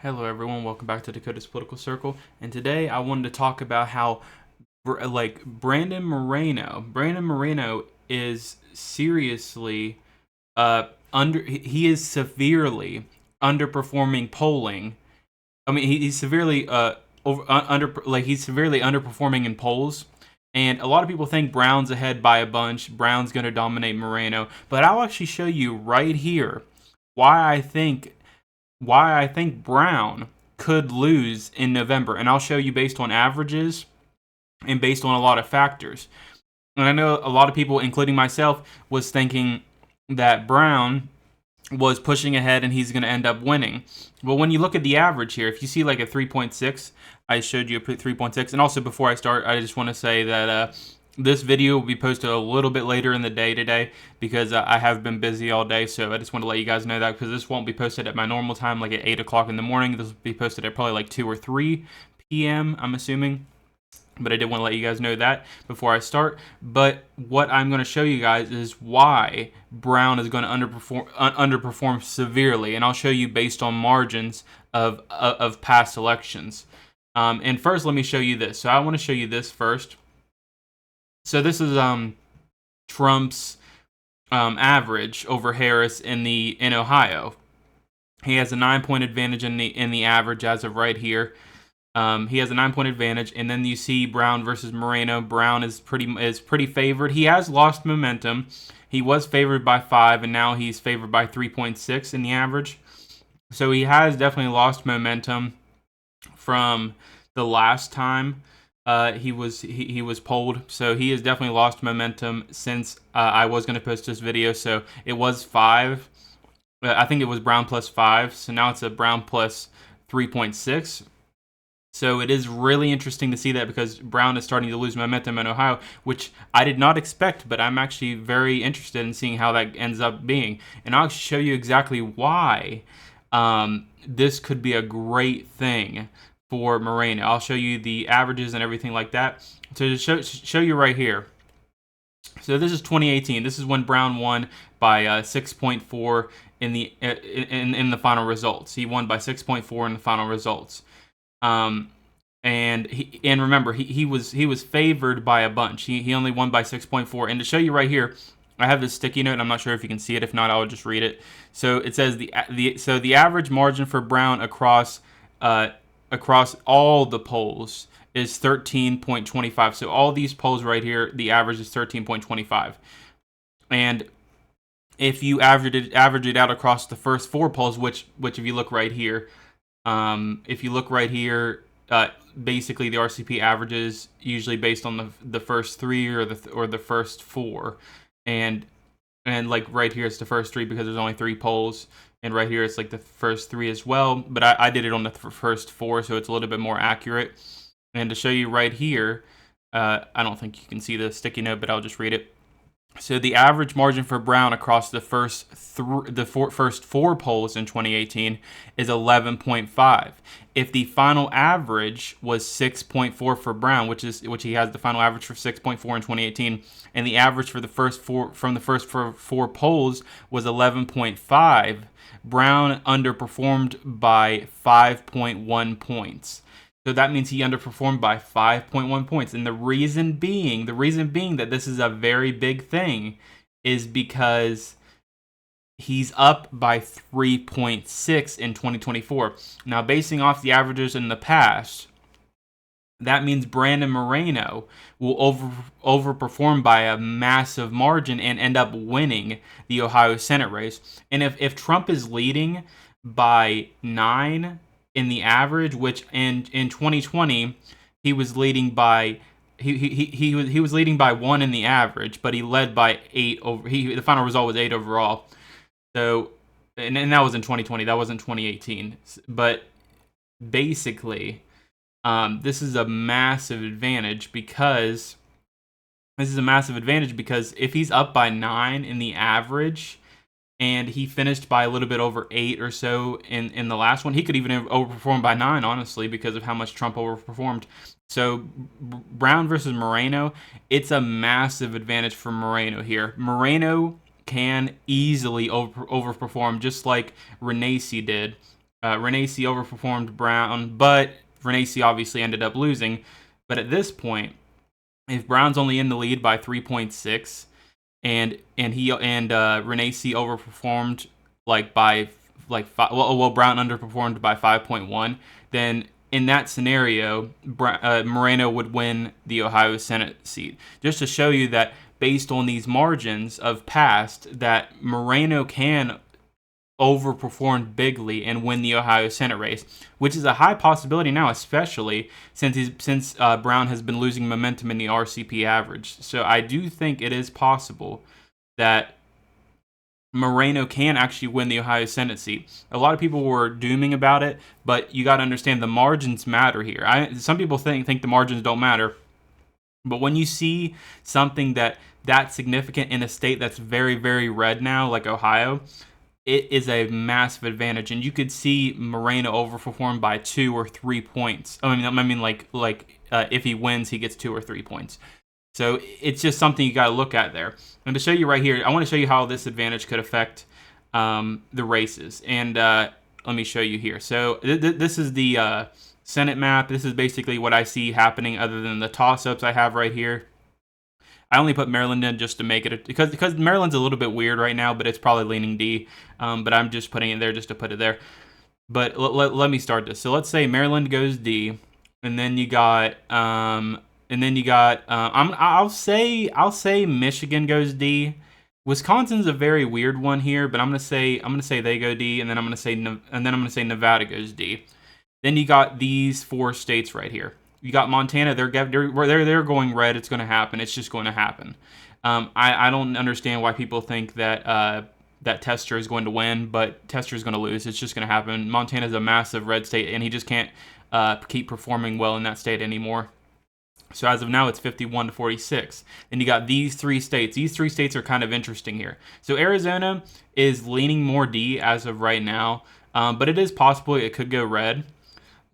Hello everyone, welcome back to Dakota's Political Circle, and today I wanted to talk about how Brandon Moreno is seriously he is severely underperforming polling. I mean, he's severely he's severely underperforming in polls. And a lot of people think Brown's ahead by a bunch. Brown's going to dominate Moreno, but I'll actually show you right here why I think Brown could lose in November, and I'll show you based on averages and based on a lot of factors. And I know a lot of people, including myself, was thinking that Brown was pushing ahead and he's going to end up winning. Well, when you look at the average here, if you see like a 3.6, I showed you a 3.6. And also before I start, I just want to say that this video will be posted a little bit later in the day today because I have been busy all day, so I just want to let you guys know that because this won't be posted at my normal time, like at 8 o'clock in the morning. This will be posted at probably like 2 or 3 p.m., I'm assuming. But I did want to let you guys know that before I start. But what I'm going to show you guys is why Brown is going to underperform severely, and I'll show you based on margins of past elections. And first, let me show you this. So I want to show you this first. So this is Trump's average over Harris in Ohio. He has a 9-point advantage in the average as of right here. He has a 9-point advantage, and then you see Brown versus Moreno. Brown is pretty favored. He has lost momentum. He was favored by 5, and now he's favored by 3.6 in the average. So he has definitely lost momentum from the last time he was polled. So he has definitely lost momentum since I was going to post this video. So it was 5. I think it was Brown plus 5. So now it's a Brown plus 3.6. So it is really interesting to see that because Brown is starting to lose momentum in Ohio, which I did not expect, but I'm actually very interested in seeing how that ends up being. And I'll show you exactly why this could be a great thing for Moreno. I'll show you the averages and everything like that. So to show you right here. So this is 2018. This is when Brown won by 6.4 in the final results. He won by 6.4 in the final results. And remember, he was favored by a bunch. He only won by 6.4. And to show you right here, I have this sticky note. I'm not sure if you can see it. If not, I'll just read it. So it says the average margin for Brown across all the polls is 13.25. So all these polls right here, the average is 13.25. And if you average it out across the first 4 polls, which if you look right here. Basically the RCP averages usually based on the first 3 or the first 4, and like right here it's the first 3 because there's only 3 polls, and right here it's like the first 3 as well. But I did it on the first 4, so it's a little bit more accurate. And to show you right here, I don't think you can see the sticky note, but I'll just read it. So the average margin for Brown across the first 4 polls in 2018 is 11.5. If the final average was 6.4 for Brown, which he has the final average for 6.4 in 2018, and the average for the first 4 polls was 11.5, Brown underperformed by 5.1 points. So that means he underperformed by 5.1 points. And the reason being that this is a very big thing is because he's up by 3.6 in 2024. Now, basing off the averages in the past, that means Brandon Moreno will overperform by a massive margin and end up winning the Ohio Senate race. And if Trump is leading by 9 in the average, which in 2020 he was leading by he was leading by 1 in the average, but he led by 8 over. The final result was 8 overall. So, and that was in 2020. That wasn't 2018. But basically, this is a massive advantage because if he's up by 9 in the average, and he finished by a little bit over 8 or so in the last one. He could even overperform by 9, honestly, because of how much Trump overperformed. So Brown versus Moreno, it's a massive advantage for Moreno here. Moreno can easily overperform, just like Renacci did Renacci overperformed Brown, but Renacci obviously ended up losing. But at this point, if Brown's only in the lead by 3.6, and Renacci overperformed by Brown underperformed by 5.1, then in that scenario, Moreno would win the Ohio Senate seat. Just to show you that based on these margins of past, that Moreno can overperform bigly and win the Ohio Senate race, which is a high possibility now, especially since Brown has been losing momentum in the RCP average. So I do think it is possible that Moreno can actually win the Ohio Senate seat. A lot of people were dooming about it, but you got to understand the margins matter here. Some people think the margins don't matter, but when you see something that's significant in a state that's very, very red now, like Ohio, it is a massive advantage, and you could see Moreno overperform by 2 or 3 points. If he wins, he gets 2 or 3 points. So it's just something you got to look at there. And to show you right here, I want to show you how this advantage could affect the races. And let me show you here. So this is the Senate map. This is basically what I see happening other than the toss-ups I have right here. I only put Maryland in just to make it, because Maryland's a little bit weird right now, but it's probably leaning D. But I'm just putting it there just to put it there. But let me start this. So let's say Maryland goes D, and then you got I'll say Michigan goes D. Wisconsin's a very weird one here, but I'm gonna say they go D, and then I'm gonna say Nevada goes D. Then you got these 4 states right here. You got Montana. They're going red. It's going to happen. It's just going to happen. I don't understand why people think that that Tester is going to win, but Tester is going to lose. It's just going to happen. Montana is a massive red state, and he just can't keep performing well in that state anymore. So as of now, it's 51-46. And you got these 3 states. These 3 states are kind of interesting here. So Arizona is leaning more D as of right now, but it is possible it could go red.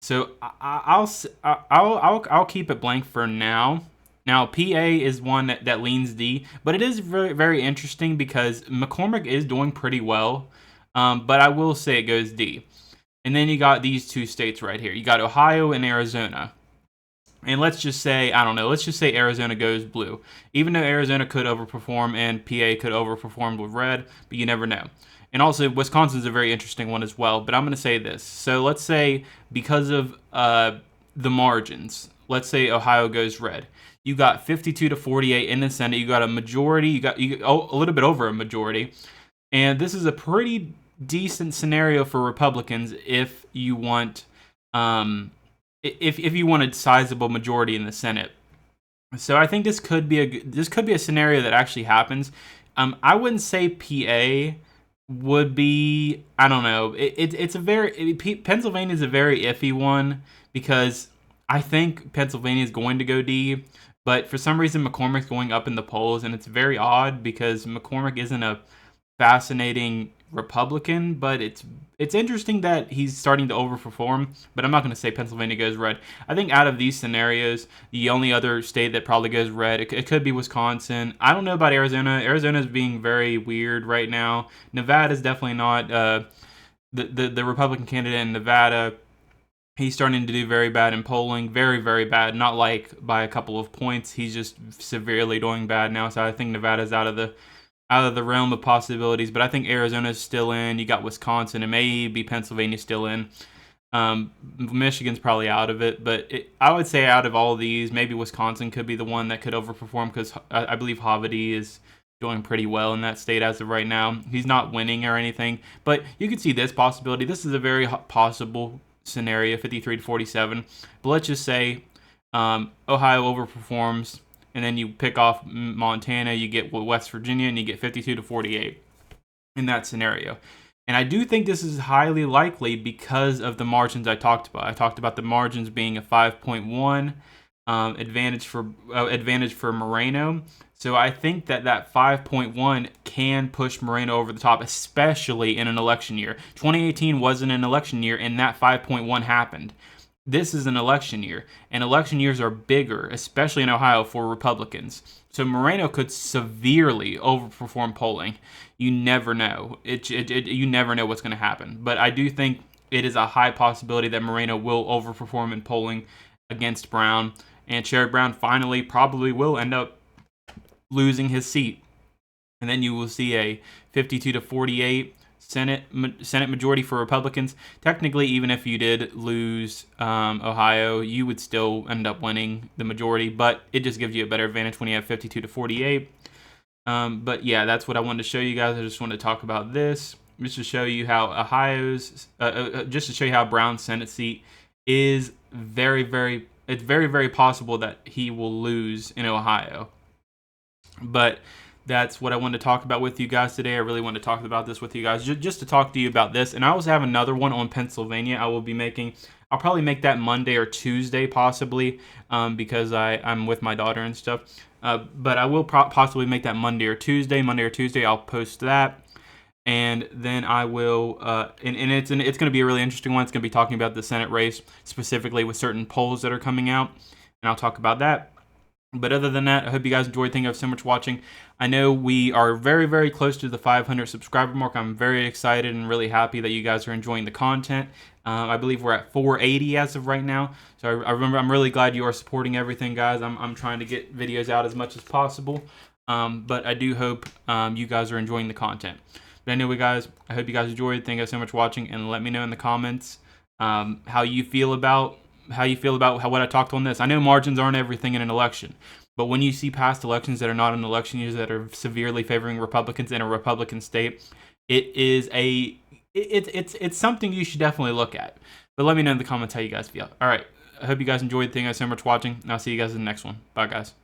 So I'll keep it blank for now. Now PA is one that leans D, but it is very, very interesting because McCormick is doing pretty well, but I will say it goes D. And then you got these 2 states right here. You got Ohio and Arizona. And let's just say Arizona goes blue. Even though Arizona could overperform and PA could overperform with red, but you never know. And also, Wisconsin's a very interesting one as well. But I'm going to say this. So let's say because of the margins, let's say Ohio goes red. You got 52-48 in the Senate. You got a majority. You got a little bit over a majority. And this is a pretty decent scenario for Republicans if you want if you want a sizable majority in the Senate. So I think this could be a scenario that actually happens. I wouldn't say PA would be, I don't know. Pennsylvania is a very iffy one because I think Pennsylvania is going to go D, but for some reason McCormick's going up in the polls, and it's very odd because McCormick isn't a fascinating Republican, but it's interesting that he's starting to overperform. But I'm not going to say Pennsylvania goes red. I think out of these scenarios, the only other state that probably goes red, it could be Wisconsin. I don't know about Arizona. Arizona's being very weird right now. Nevada's definitely not. The Republican candidate in Nevada, he's starting to do very bad in polling. Very, very bad. Not like by a couple of points. He's just severely doing bad now. So I think Nevada's out of the realm of possibilities, but I think Arizona's still in. You got Wisconsin and maybe Pennsylvania still in. Michigan's probably out of it, but I would say out of all of these, maybe Wisconsin could be the one that could overperform because I believe Havideh is doing pretty well in that state as of right now. He's not winning or anything, but you could see this possibility. This is a very possible scenario, 53-47. But let's just say Ohio overperforms, and then you pick off Montana, you get West Virginia, and you get 52-48 in that scenario. And I do think this is highly likely because of the margins I talked about. I talked about the margins being a 5.1 advantage for Moreno. So I think that 5.1 can push Moreno over the top, especially in an election year. 2018 wasn't an election year, and that 5.1 happened. This is an election year, and election years are bigger, especially in Ohio for Republicans. So Moreno could severely overperform polling. You never know. You never know what's going to happen. But I do think it is a high possibility that Moreno will overperform in polling against Brown, and Sherrod Brown finally probably will end up losing his seat. And then you will see a 52-48 Senate majority for Republicans. Technically, even if you did lose Ohio, you would still end up winning the majority, but it just gives you a better advantage when you have 52-48. But yeah, that's what I wanted to show you guys. I just wanted to talk about this, just to show you how just to show you how Brown's Senate seat is it's very possible that he will lose in Ohio. But that's what I wanted to talk about with you guys today. I really wanted to talk about this with you guys, just to talk to you about this. And I also have another one on Pennsylvania I will be making. I'll probably make that Monday or Tuesday possibly, because I'm with my daughter and stuff. But I will possibly make that Monday or Tuesday. I'll post that. And then I will, and it's going to be a really interesting one. It's going to be talking about the Senate race, specifically with certain polls that are coming out. And I'll talk about that. But other than that, I hope you guys enjoyed. Thank you so much for watching. I know we are very close to the 500 subscriber mark. I'm very excited and really happy that you guys are enjoying the content. I believe we're at 480 as of right now. So I'm really glad you are supporting everything, guys. I'm trying to get videos out as much as possible. But I do hope you guys are enjoying the content. But anyway, guys, I hope you guys enjoyed. Thank you guys so much for watching, and let me know in the comments how you feel about what I talked on this. I know margins aren't everything in an election, but when you see past elections that are not in election years that are severely favoring Republicans in a Republican state, it's something you should definitely look at. But let me know in the comments how you guys feel. All right, I hope you guys enjoyed. Thank you guys so much for watching, and I'll see you guys in the next one. Bye, guys.